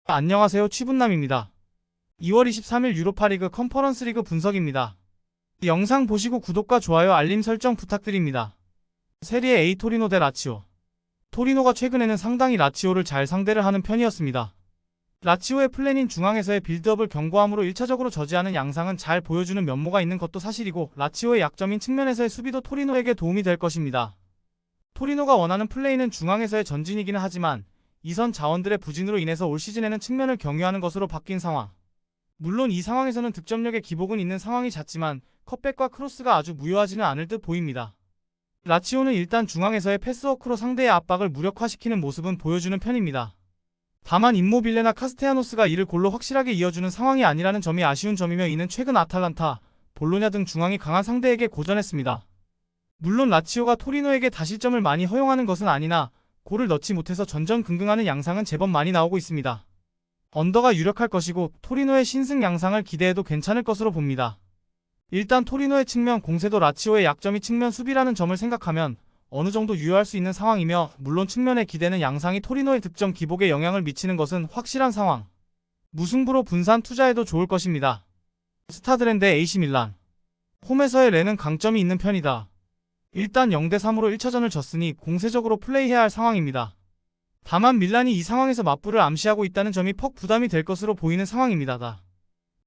안녕하세요, 취분남입니다. 2월 23일 유로파리그 컨퍼런스 리그 분석입니다. 영상 보시고 구독과 좋아요 알림 설정 부탁드립니다. 세리에 A 토리노 대 라치오. 토리노가 최근에는 상당히 라치오를 잘 상대를 하는 편이었습니다. 라치오의 플랜인 중앙에서의 빌드업을 견고함으로 1차적으로 저지하는 양상은 잘 보여주는 면모가 있는 것도 사실이고, 라치오의 약점인 측면에서의 수비도 토리노에게 도움이 될 것입니다. 토리노가 원하는 플레이는 중앙에서의 전진이기는 하지만 이선 자원들의 부진으로 인해서 올 시즌에는 측면을 경유하는 것으로 바뀐 상황. 물론 이 상황에서는 득점력의 기복은 있는 상황이 잦지만 컷백과 크로스가 아주 무효하지는 않을 듯 보입니다. 라치오는 일단 중앙에서의 패스워크로 상대의 압박을 무력화시키는 모습은 보여주는 편입니다. 다만 임모빌레나 카스테야노스가 이를 골로 확실하게 이어주는 상황이 아니라는 점이 아쉬운 점이며, 이는 최근 아탈란타, 볼로냐 등 중앙이 강한 상대에게 고전했습니다. 물론 라치오가 토리노에게 다실점을 많이 허용하는 것은 아니나 골을 넣지 못해서 전전긍긍하는 양상은 제법 많이 나오고 있습니다. 언더가 유력할 것이고 토리노의 신승 양상을 기대해도 괜찮을 것으로 봅니다. 일단 토리노의 측면 공세도 라치오의 약점이 측면 수비라는 점을 생각하면 어느 정도 유효할 수 있는 상황이며, 물론 측면에 기대는 양상이 토리노의 득점 기복에 영향을 미치는 것은 확실한 상황. 무승부로 분산 투자해도 좋을 것입니다. 스타드랜 대 AC 밀란. 홈에서의 레는 강점이 있는 편이다. 일단 0대3으로 1차전을 졌으니 공세적으로 플레이해야 할 상황입니다. 다만 밀란이 이 상황에서 맞불을 암시하고 있다는 점이 퍽 부담이 될 것으로 보이는 상황입니다.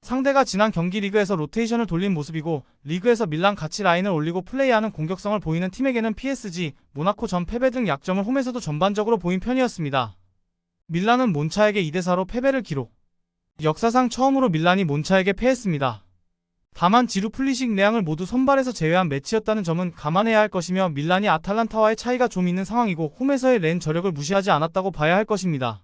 상대가 지난 경기 리그에서 로테이션을 돌린 모습이고, 리그에서 밀란 같이 라인을 올리고 플레이하는 공격성을 보이는 팀에게는 PSG, 모나코 전 패배 등 약점을 홈에서도 전반적으로 보인 편이었습니다. 밀란은 몬차에게 2대4로 패배를 기록. 역사상 처음으로 밀란이 몬차에게 패했습니다. 다만 지루 플리식 내양을 모두 선발에서 제외한 매치였다는 점은 감안해야 할 것이며, 밀란이 아탈란타와의 차이가 좀 있는 상황이고 홈에서의 렌 저력을 무시하지 않았다고 봐야 할 것입니다.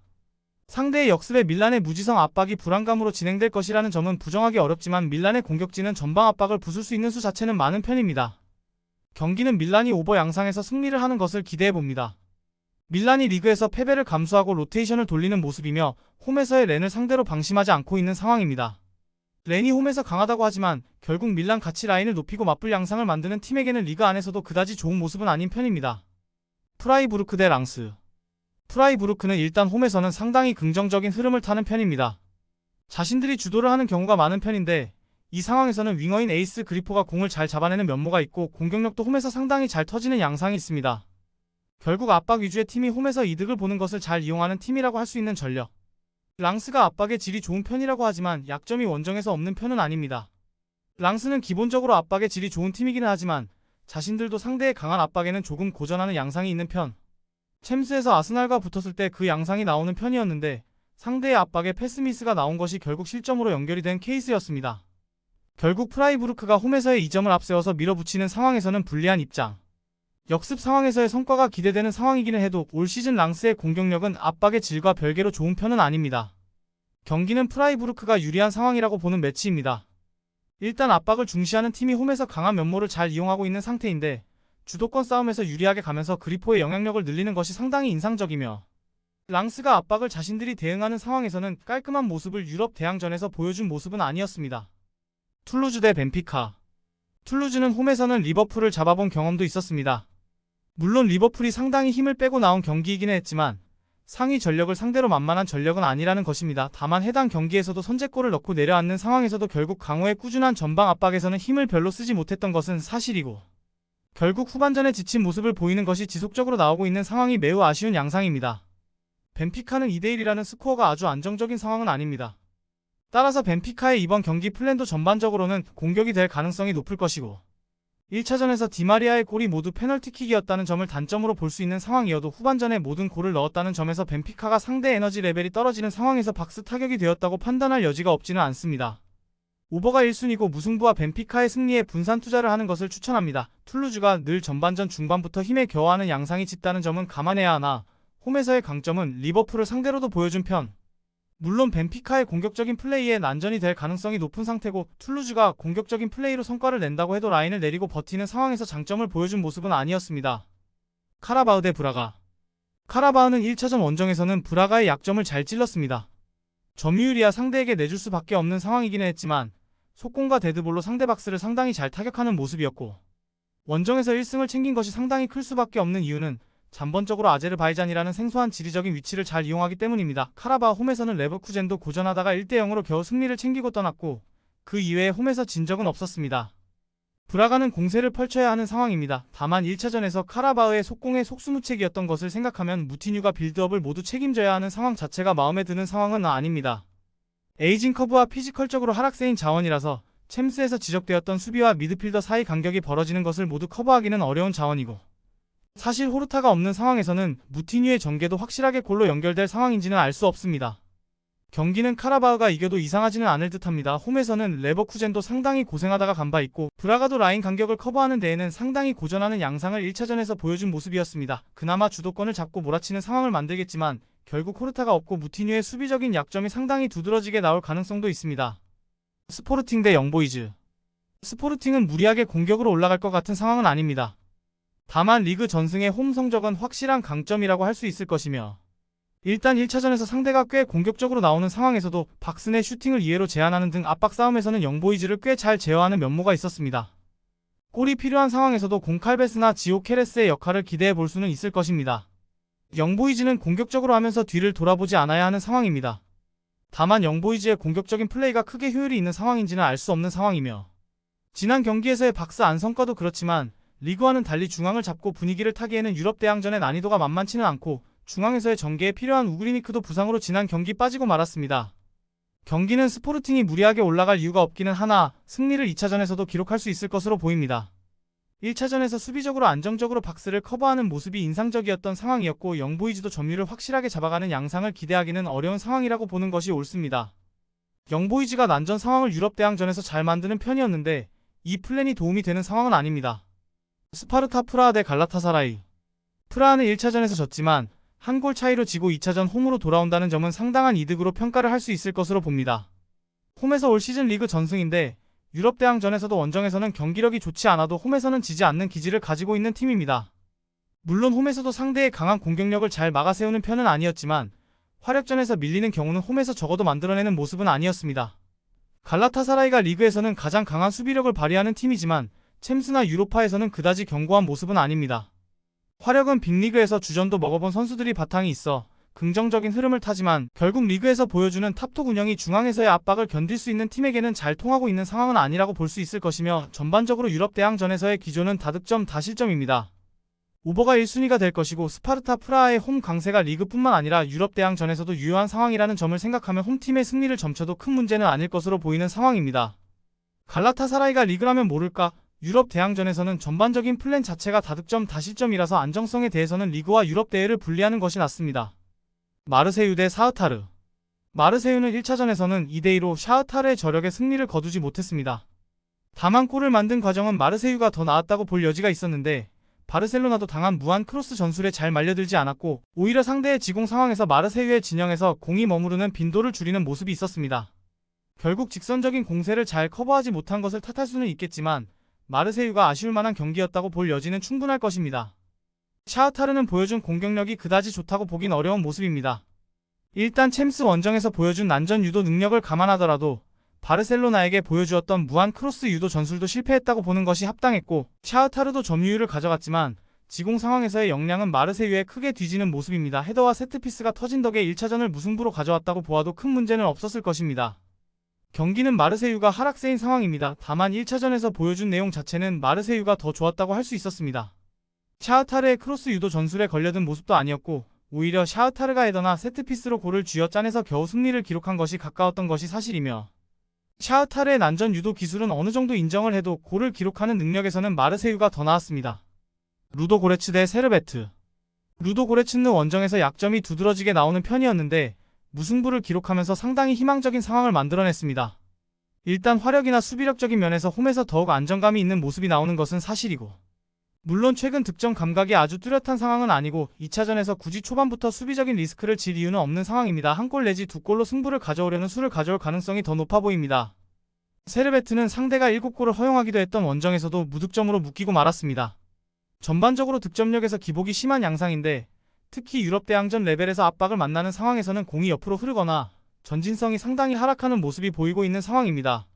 상대의 역습에 밀란의 무지성 압박이 불안감으로 진행될 것이라는 점은 부정하기 어렵지만, 밀란의 공격진은 전방 압박을 부술 수 있는 수 자체는 많은 편입니다. 경기는 밀란이 오버 양상에서 승리를 하는 것을 기대해봅니다. 밀란이 리그에서 패배를 감수하고 로테이션을 돌리는 모습이며, 홈에서의 렌을 상대로 방심하지 않고 있는 상황입니다. 렌이 홈에서 강하다고 하지만 결국 밀란 같이 라인을 높이고 맞불 양상을 만드는 팀에게는 리그 안에서도 그다지 좋은 모습은 아닌 편입니다. 프라이부르크 대 랑스. 프라이부르크는 일단 홈에서는 상당히 긍정적인 흐름을 타는 편입니다. 자신들이 주도를 하는 경우가 많은 편인데, 이 상황에서는 윙어인 에이스 그리포가 공을 잘 잡아내는 면모가 있고 공격력도 홈에서 상당히 잘 터지는 양상이 있습니다. 결국 압박 위주의 팀이 홈에서 이득을 보는 것을 잘 이용하는 팀이라고 할 수 있는 전력. 랑스가 압박의 질이 좋은 편이라고 하지만 약점이 원정에서 없는 편은 아닙니다. 랑스는 기본적으로 압박의 질이 좋은 팀이기는 하지만 자신들도 상대의 강한 압박에는 조금 고전하는 양상이 있는 편. 챔스에서 아스날과 붙었을 때 그 양상이 나오는 편이었는데, 상대의 압박에 패스미스가 나온 것이 결국 실점으로 연결이 된 케이스였습니다. 결국 프라이부르크가 홈에서의 2점을 앞세워서 밀어붙이는 상황에서는 불리한 입장. 역습 상황에서의 성과가 기대되는 상황이기는 해도 올 시즌 랑스의 공격력은 압박의 질과 별개로 좋은 편은 아닙니다. 경기는 프라이부르크가 유리한 상황이라고 보는 매치입니다. 일단 압박을 중시하는 팀이 홈에서 강한 면모를 잘 이용하고 있는 상태인데, 주도권 싸움에서 유리하게 가면서 그리포의 영향력을 늘리는 것이 상당히 인상적이며, 랑스가 압박을 자신들이 대응하는 상황에서는 깔끔한 모습을 유럽 대항전에서 보여준 모습은 아니었습니다. 툴루즈 대 벤피카. 툴루즈는 홈에서는 리버풀을 잡아본 경험도 있었습니다. 물론 리버풀이 상당히 힘을 빼고 나온 경기이기는 했지만 상위 전력을 상대로 만만한 전력은 아니라는 것입니다. 다만 해당 경기에서도 선제골을 넣고 내려앉는 상황에서도 결국 강호의 꾸준한 전방 압박에서는 힘을 별로 쓰지 못했던 것은 사실이고, 결국 후반전에 지친 모습을 보이는 것이 지속적으로 나오고 있는 상황이 매우 아쉬운 양상입니다. 벤피카는 2대1이라는 스코어가 아주 안정적인 상황은 아닙니다. 따라서 벤피카의 이번 경기 플랜도 전반적으로는 공격이 될 가능성이 높을 것이고, 1차전에서 디마리아의 골이 모두 페널티킥이었다는 점을 단점으로 볼 수 있는 상황이어도 후반전에 모든 골을 넣었다는 점에서 벤피카가 상대 에너지 레벨이 떨어지는 상황에서 박스 타격이 되었다고 판단할 여지가 없지는 않습니다. 오버가 1순위고 무승부와 벤피카의 승리에 분산 투자를 하는 것을 추천합니다. 툴루즈가 늘 전반전 중반부터 힘에 겨워하는 양상이 짙다는 점은 감안해야 하나, 홈에서의 강점은 리버풀을 상대로도 보여준 편. 물론 벤피카의 공격적인 플레이에 난전이 될 가능성이 높은 상태고, 툴루즈가 공격적인 플레이로 성과를 낸다고 해도 라인을 내리고 버티는 상황에서 장점을 보여준 모습은 아니었습니다. 카라바흐 대 브라가. 카라바흐는 1차전 원정에서는 브라가의 약점을 잘 찔렀습니다. 점유율이야 상대에게 내줄 수밖에 없는 상황이기는 했지만 속공과 데드볼로 상대 박스를 상당히 잘 타격하는 모습이었고, 원정에서 1승을 챙긴 것이 상당히 클 수밖에 없는 이유는 잠번적으로 아제르바이잔이라는 생소한 지리적인 위치를 잘 이용하기 때문입니다. 카라바흐 홈에서는 레버쿠젠도 고전하다가 1대0으로 겨우 승리를 챙기고 떠났고 그 이외에 홈에서 진 적은 없었습니다. 브라가는 공세를 펼쳐야 하는 상황입니다. 다만 1차전에서 카라바흐의 속공에 속수무책이었던 것을 생각하면 무티뉴가 빌드업을 모두 책임져야 하는 상황 자체가 마음에 드는 상황은 아닙니다. 에이징 커브와 피지컬적으로 하락세인 자원이라서 챔스에서 지적되었던 수비와 미드필더 사이 간격이 벌어지는 것을 모두 커버하기는 어려운 자원이고 사실 호르타가 없는 상황에서는 무티뉴의 전개도 확실하게 골로 연결될 상황인지는 알 수 없습니다. 경기는 카라바흐가 이겨도 이상하지는 않을 듯합니다. 홈에서는 레버쿠젠도 상당히 고생하다가 간 바 있고 브라가도 라인 간격을 커버하는 데에는 상당히 고전하는 양상을 1차전에서 보여준 모습이었습니다. 그나마 주도권을 잡고 몰아치는 상황을 만들겠지만 결국 호르타가 없고 무티뉴의 수비적인 약점이 상당히 두드러지게 나올 가능성도 있습니다. 스포르팅 대 영보이즈. 스포르팅은 무리하게 공격으로 올라갈 것 같은 상황은 아닙니다. 다만 리그 전승의 홈 성적은 확실한 강점이라고 할 수 있을 것이며 일단 1차전에서 상대가 꽤 공격적으로 나오는 상황에서도 박슨의 슈팅을 이해로 제한하는 등 압박 싸움에서는 영보이즈를 꽤 잘 제어하는 면모가 있었습니다. 골이 필요한 상황에서도 공칼베스나 지오 케레스의 역할을 기대해 볼 수는 있을 것입니다. 영보이즈는 공격적으로 하면서 뒤를 돌아보지 않아야 하는 상황입니다. 다만 영보이즈의 공격적인 플레이가 크게 효율이 있는 상황인지는 알 수 없는 상황이며 지난 경기에서의 박스 안 성과도 그렇지만 리그와는 달리 중앙을 잡고 분위기를 타기에는 유럽 대항전의 난이도가 만만치는 않고 중앙에서의 전개에 필요한 우그리니크도 부상으로 지난 경기 빠지고 말았습니다. 경기는 스포르팅이 무리하게 올라갈 이유가 없기는 하나 승리를 2차전에서도 기록할 수 있을 것으로 보입니다. 1차전에서 수비적으로 안정적으로 박스를 커버하는 모습이 인상적이었던 상황이었고 영보이즈도 점유를 확실하게 잡아가는 양상을 기대하기는 어려운 상황이라고 보는 것이 옳습니다. 영보이즈가 난전 상황을 유럽 대항전에서 잘 만드는 편이었는데 이 플랜이 도움이 되는 상황은 아닙니다. 스파르타 프라하 대 갈라타사라이. 프라하는 1차전에서 졌지만 한 골 차이로 지고 2차전 홈으로 돌아온다는 점은 상당한 이득으로 평가를 할 수 있을 것으로 봅니다. 홈에서 올 시즌 리그 전승인데 유럽 대항전에서도 원정에서는 경기력이 좋지 않아도 홈에서는 지지 않는 기질을 가지고 있는 팀입니다. 물론 홈에서도 상대의 강한 공격력을 잘 막아세우는 편은 아니었지만 화력전에서 밀리는 경우는 홈에서 적어도 만들어내는 모습은 아니었습니다. 갈라타사라이가 리그에서는 가장 강한 수비력을 발휘하는 팀이지만 챔스나 유로파에서는 그다지 견고한 모습은 아닙니다. 화력은 빅리그에서 주전도 먹어본 선수들이 바탕이 있어 긍정적인 흐름을 타지만 결국 리그에서 보여주는 탑톡 운영이 중앙에서의 압박을 견딜 수 있는 팀에게는 잘 통하고 있는 상황은 아니라고 볼 수 있을 것이며 전반적으로 유럽 대항전에서의 기조는 다득점 다실점입니다. 우버가 1순위가 될 것이고 스파르타 프라하의 홈 강세가 리그뿐만 아니라 유럽 대항전에서도 유효한 상황이라는 점을 생각하면 홈팀의 승리를 점쳐도 큰 문제는 아닐 것으로 보이는 상황입니다. 갈라타사라이가 리그라면 모를까? 유럽 대항전에서는 전반적인 플랜 자체가 다득점 다실점이라서 안정성에 대해서는 리그와 유럽 대회를 분리하는 것이 낫습니다. 마르세유 대 샤흐타르. 마르세유는 1차전에서는 2대2로 샤흐타르의 저력에 승리를 거두지 못했습니다. 다만 골을 만든 과정은 마르세유가 더 나았다고 볼 여지가 있었는데 바르셀로나도 당한 무한 크로스 전술에 잘 말려들지 않았고 오히려 상대의 지공 상황에서 마르세유의 진영에서 공이 머무르는 빈도를 줄이는 모습이 있었습니다. 결국 직선적인 공세를 잘 커버하지 못한 것을 탓할 수는 있겠지만 마르세유가 아쉬울 만한 경기였다고 볼 여지는 충분할 것입니다. 샤흐타르는 보여준 공격력이 그다지 좋다고 보긴 어려운 모습입니다. 일단 챔스 원정에서 보여준 난전 유도 능력을 감안하더라도 바르셀로나에게 보여주었던 무한 크로스 유도 전술도 실패했다고 보는 것이 합당했고 샤흐타르도 점유율을 가져갔지만 지공 상황에서의 역량은 마르세유에 크게 뒤지는 모습입니다. 헤더와 세트피스가 터진 덕에 1차전을 무승부로 가져왔다고 보아도 큰 문제는 없었을 것입니다. 경기는 마르세유가 하락세인 상황입니다. 다만 1차전에서 보여준 내용 자체는 마르세유가 더 좋았다고 할 수 있었습니다. 샤흐타르의 크로스 유도 전술에 걸려든 모습도 아니었고 오히려 샤흐타르가 헤더나 세트피스로 골을 쥐어짜내서 겨우 승리를 기록한 것이 가까웠던 것이 사실이며 샤흐타르의 난전 유도 기술은 어느 정도 인정을 해도 골을 기록하는 능력에서는 마르세유가 더 나았습니다. 루도 고레츠 대 세르베트. 루도 고레츠는 원정에서 약점이 두드러지게 나오는 편이었는데 무승부를 기록하면서 상당히 희망적인 상황을 만들어냈습니다. 일단 화력이나 수비력적인 면에서 홈에서 더욱 안정감이 있는 모습이 나오는 것은 사실이고 물론 최근 득점 감각이 아주 뚜렷한 상황은 아니고 2차전에서 굳이 초반부터 수비적인 리스크를 질 이유는 없는 상황입니다. 한 골 내지 두 골로 승부를 가져오려는 수를 가져올 가능성이 더 높아 보입니다. 세르베트는 상대가 7골을 허용하기도 했던 원정에서도 무득점으로 묶이고 말았습니다. 전반적으로 득점력에서 기복이 심한 양상인데 특히 유럽 대항전 레벨에서 압박을 만나는 상황에서는 공이 옆으로 흐르거나 전진성이 상당히 하락하는 모습이 보이고 있는 상황입니다.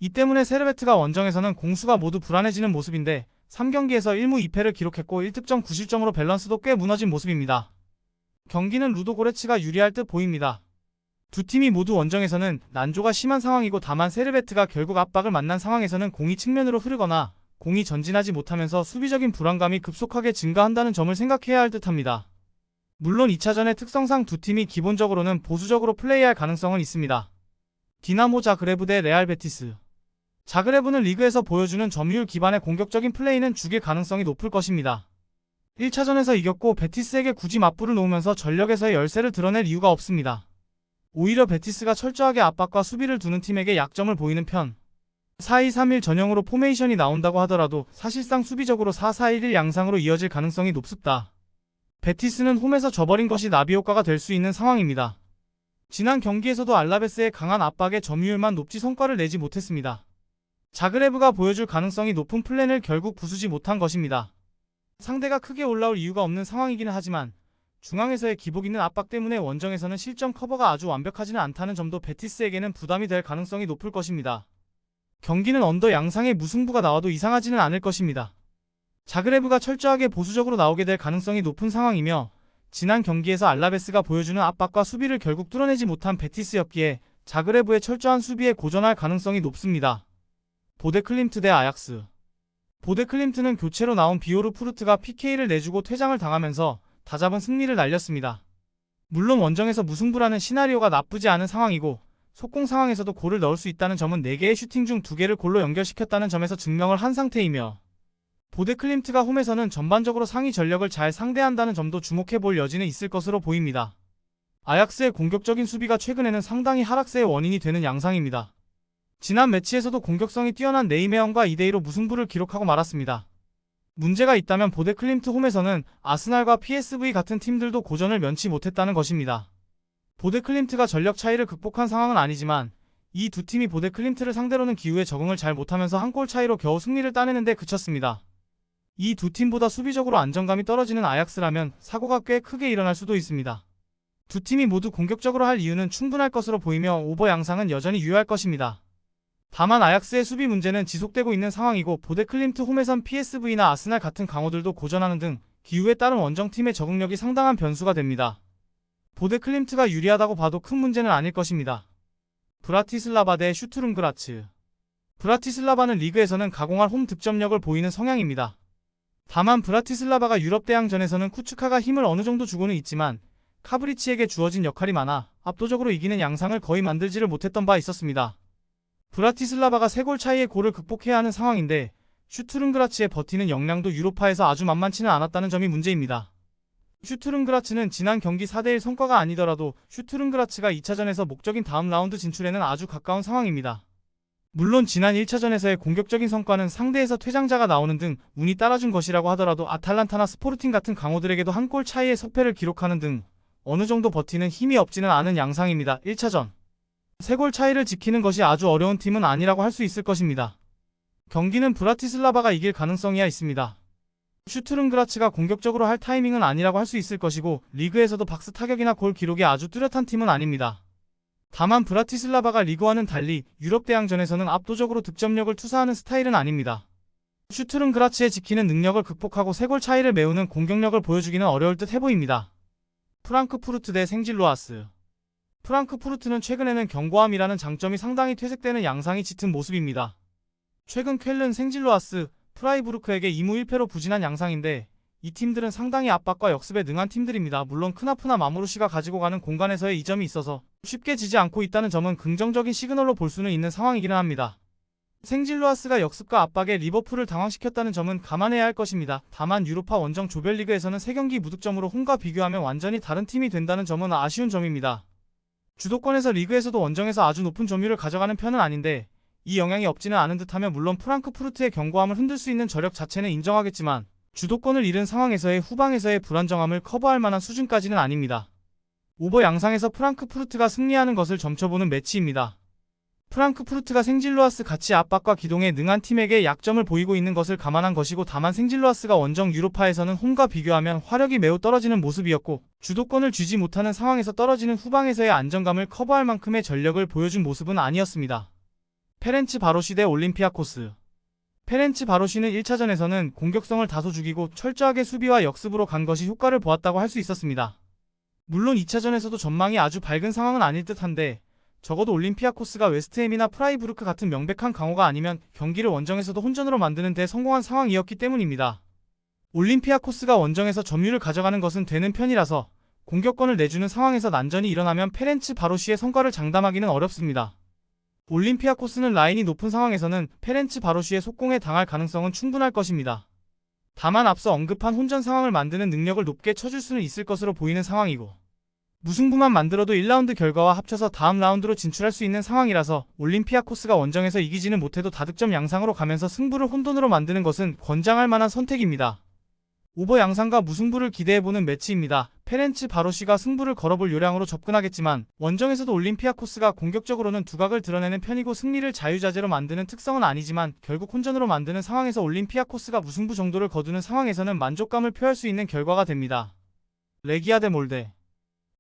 이 때문에 세르베트가 원정에서는 공수가 모두 불안해지는 모습인데 3경기에서 1무 2패를 기록했고 1득점 9실점으로 밸런스도 꽤 무너진 모습입니다. 경기는 루도고레츠가 유리할 듯 보입니다. 두 팀이 모두 원정에서는 난조가 심한 상황이고 다만 세르베트가 결국 압박을 만난 상황에서는 공이 측면으로 흐르거나 공이 전진하지 못하면서 수비적인 불안감이 급속하게 증가한다는 점을 생각해야 할 듯합니다. 물론 2차전의 특성상 두 팀이 기본적으로는 보수적으로 플레이할 가능성은 있습니다. 디나모 자그레브 대 레알 베티스. 자그레브는 리그에서 보여주는 점유율 기반의 공격적인 플레이는 죽일 가능성이 높을 것입니다. 1차전에서 이겼고 베티스에게 굳이 맞불을 놓으면서 전력에서의 열세를 드러낼 이유가 없습니다. 오히려 베티스가 철저하게 압박과 수비를 두는 팀에게 약점을 보이는 편. 4-2-3-1 전형으로 포메이션이 나온다고 하더라도 사실상 수비적으로 4-4-1-1 양상으로 이어질 가능성이 높습니다. 베티스는 홈에서 져버린 것이 나비 효과가 될 수 있는 상황입니다. 지난 경기에서도 알라베스의 강한 압박에 점유율만 높지 성과를 내지 못했습니다. 자그레브가 보여줄 가능성이 높은 플랜을 결국 부수지 못한 것입니다. 상대가 크게 올라올 이유가 없는 상황이기는 하지만 중앙에서의 기복 있는 압박 때문에 원정에서는 실점 커버가 아주 완벽하지는 않다는 점도 베티스에게는 부담이 될 가능성이 높을 것입니다. 경기는 언더 양상의 무승부가 나와도 이상하지는 않을 것입니다. 자그레브가 철저하게 보수적으로 나오게 될 가능성이 높은 상황이며 지난 경기에서 알라베스가 보여주는 압박과 수비를 결국 뚫어내지 못한 베티스였기에 자그레브의 철저한 수비에 고전할 가능성이 높습니다. 보데클림트 대 아약스. 보데클림트는 교체로 나온 비오르 푸르트가 PK를 내주고 퇴장을 당하면서 다잡은 승리를 날렸습니다. 물론 원정에서 무승부라는 시나리오가 나쁘지 않은 상황이고 속공 상황에서도 골을 넣을 수 있다는 점은 4개의 슈팅 중 2개를 골로 연결시켰다는 점에서 증명을 한 상태이며 보데클림트가 홈에서는 전반적으로 상위 전력을 잘 상대한다는 점도 주목해볼 여지는 있을 것으로 보입니다. 아약스의 공격적인 수비가 최근에는 상당히 하락세의 원인이 되는 양상입니다. 지난 매치에서도 공격성이 뛰어난 네이메언과 2대2로 무승부를 기록하고 말았습니다. 문제가 있다면 보데클림트 홈에서는 아스날과 PSV 같은 팀들도 고전을 면치 못했다는 것입니다. 보데클림트가 전력 차이를 극복한 상황은 아니지만 이 두 팀이 보데클림트를 상대로는 기후에 적응을 잘 못하면서 한 골 차이로 겨우 승리를 따내는 데 그쳤습니다. 이 두 팀보다 수비적으로 안정감이 떨어지는 아약스라면 사고가 꽤 크게 일어날 수도 있습니다. 두 팀이 모두 공격적으로 할 이유는 충분할 것으로 보이며 오버 양상은 여전히 유효할 것입니다. 다만 아약스의 수비 문제는 지속되고 있는 상황이고 보데클림트 홈에선 PSV나 아스날 같은 강호들도 고전하는 등 기후에 따른 원정팀의 적응력이 상당한 변수가 됩니다. 보데클림트가 유리하다고 봐도 큰 문제는 아닐 것입니다. 브라티슬라바 대 슈투룬그라츠. 브라티슬라바는 리그에서는 가공할 홈 득점력을 보이는 성향입니다. 다만 브라티슬라바가 유럽 대항전에서는 쿠츠카가 힘을 어느 정도 주고는 있지만 카브리치에게 주어진 역할이 많아 압도적으로 이기는 양상을 거의 만들지를 못했던 바 있었습니다. 브라티슬라바가 3골 차이의 골을 극복해야 하는 상황인데 슈투룬그라츠의 버티는 역량도 유로파에서 아주 만만치는 않았다는 점이 문제입니다. 슈투룬그라츠는 지난 경기 4대1 성과가 아니더라도 슈투룬그라츠가 2차전에서 목적인 다음 라운드 진출에는 아주 가까운 상황입니다. 물론 지난 1차전에서의 공격적인 성과는 상대에서 퇴장자가 나오는 등 운이 따라준 것이라고 하더라도 아탈란타나 스포르팅 같은 강호들에게도 한 골 차이의 석패를 기록하는 등 어느 정도 버티는 힘이 없지는 않은 양상입니다. 1차전 3골 차이를 지키는 것이 아주 어려운 팀은 아니라고 할 수 있을 것입니다. 경기는 브라티슬라바가 이길 가능성이야 있습니다. 슈투룬그라츠가 공격적으로 할 타이밍은 아니라고 할 수 있을 것이고 리그에서도 박스 타격이나 골 기록이 아주 뚜렷한 팀은 아닙니다. 다만 브라티슬라바가 리그와는 달리 유럽 대항전에서는 압도적으로 득점력을 투사하는 스타일은 아닙니다. 슈투룬그라츠의 지키는 능력을 극복하고 3골 차이를 메우는 공격력을 보여주기는 어려울 듯 해보입니다. 프랑크푸르트 대 생질로아스. 프랑크푸르트는 최근에는 견고함이라는 장점이 상당히 퇴색되는 양상이 짙은 모습입니다. 최근 쾰른 생질로아스, 프라이부르크에게 2무 1패로 부진한 양상인데 이 팀들은 상당히 압박과 역습에 능한 팀들입니다. 물론 크나프나 마무르시가 가지고 가는 공간에서의 이점이 있어서 쉽게 지지 않고 있다는 점은 긍정적인 시그널로 볼 수는 있는 상황이기는 합니다. 생질로아스가 역습과 압박에 리버풀을 당황시켰다는 점은 감안해야 할 것입니다. 다만 유로파 원정 조별리그에서는 3경기 무득점으로 홈과 비교하면 완전히 다른 팀이 된다는 점은 아쉬운 점입니다. 주도권에서 리그에서도 원정에서 아주 높은 점유율을 가져가는 편은 아닌데 이 영향이 없지는 않은 듯하며 물론 프랑크푸르트의 견고함을 흔들 수 있는 저력 자체는 인정하겠지만 주도권을 잃은 상황에서의 후방에서의 불안정함을 커버할 만한 수준까지는 아닙니다. 오버 양상에서 프랑크푸르트가 승리하는 것을 점쳐보는 매치입니다. 프랑크푸르트가 생질로아스 같이 압박과 기동에 능한 팀에게 약점을 보이고 있는 것을 감안한 것이고 다만 생질로아스가 원정 유로파에서는 홈과 비교하면 화력이 매우 떨어지는 모습이었고 주도권을 쥐지 못하는 상황에서 떨어지는 후방에서의 안정감을 커버할 만큼의 전력을 보여준 모습은 아니었습니다. 페렌츠 바로시 대 올림피아코스. 페렌치 바로시는 1차전에서는 공격성을 다소 죽이고 철저하게 수비와 역습으로 간 것이 효과를 보았다고 할 수 있었습니다. 물론 2차전에서도 전망이 아주 밝은 상황은 아닐 듯한데 적어도 올림피아코스가 웨스트햄이나 프라이부르크 같은 명백한 강호가 아니면 경기를 원정에서도 혼전으로 만드는 데 성공한 상황이었기 때문입니다. 올림피아코스가 원정에서 점유를 가져가는 것은 되는 편이라서 공격권을 내주는 상황에서 난전이 일어나면 페렌치 바로시의 성과를 장담하기는 어렵습니다. 올림피아코스는 라인이 높은 상황에서는 페렌치 바로시의 속공에 당할 가능성은 충분할 것입니다. 다만 앞서 언급한 혼전 상황을 만드는 능력을 높게 쳐줄 수는 있을 것으로 보이는 상황이고 무승부만 만들어도 1라운드 결과와 합쳐서 다음 라운드로 진출할 수 있는 상황이라서 올림피아코스가 원정에서 이기지는 못해도 다득점 양상으로 가면서 승부를 혼돈으로 만드는 것은 권장할 만한 선택입니다. 오버 양상과 무승부를 기대해보는 매치입니다. 페렌치 바로시가 승부를 걸어볼 요량으로 접근하겠지만 원정에서도 올림피아코스가 공격적으로는 두각을 드러내는 편이고 승리를 자유자재로 만드는 특성은 아니지만 결국 혼전으로 만드는 상황에서 올림피아코스가 무승부 정도를 거두는 상황에서는 만족감을 표할 수 있는 결과가 됩니다. 레기아 대 몰데.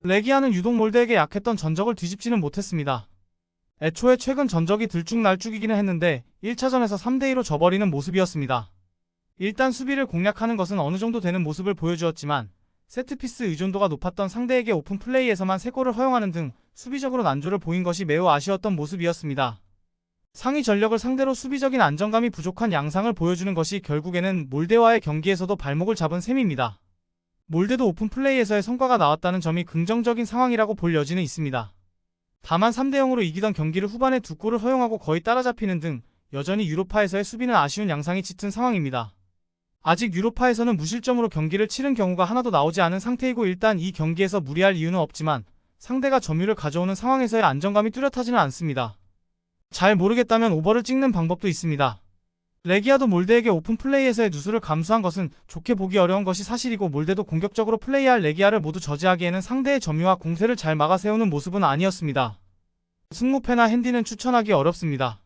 레기아는 유독 몰데에게 약했던 전적을 뒤집지는 못했습니다. 애초에 최근 전적이 들쭉날쭉이기는 했는데 1차전에서 3대2로 져버리는 모습이었습니다. 일단 수비를 공략하는 것은 어느 정도 되는 모습을 보여주었지만 세트피스 의존도가 높았던 상대에게 오픈 플레이에서만 3골을 허용하는 등 수비적으로 난조를 보인 것이 매우 아쉬웠던 모습이었습니다. 상위 전력을 상대로 수비적인 안정감이 부족한 양상을 보여주는 것이 결국에는 몰데와의 경기에서도 발목을 잡은 셈입니다. 몰데도 오픈 플레이에서의 성과가 나왔다는 점이 긍정적인 상황이라고 볼 여지는 있습니다. 다만 3대0으로 이기던 경기를 후반에 2골을 허용하고 거의 따라잡히는 등 여전히 유로파에서의 수비는 아쉬운 양상이 짙은 상황입니다. 아직 유로파에서는 무실점으로 경기를 치른 경우가 하나도 나오지 않은 상태이고 일단 이 경기에서 무리할 이유는 없지만 상대가 점유를 가져오는 상황에서의 안정감이 뚜렷하지는 않습니다. 잘 모르겠다면 오버를 찍는 방법도 있습니다. 레기아도 몰데에게 오픈 플레이에서의 누수를 감수한 것은 좋게 보기 어려운 것이 사실이고 몰데도 공격적으로 플레이할 레기아를 모두 저지하기에는 상대의 점유와 공세를 잘 막아 세우는 모습은 아니었습니다. 승무패나 핸디는 추천하기 어렵습니다.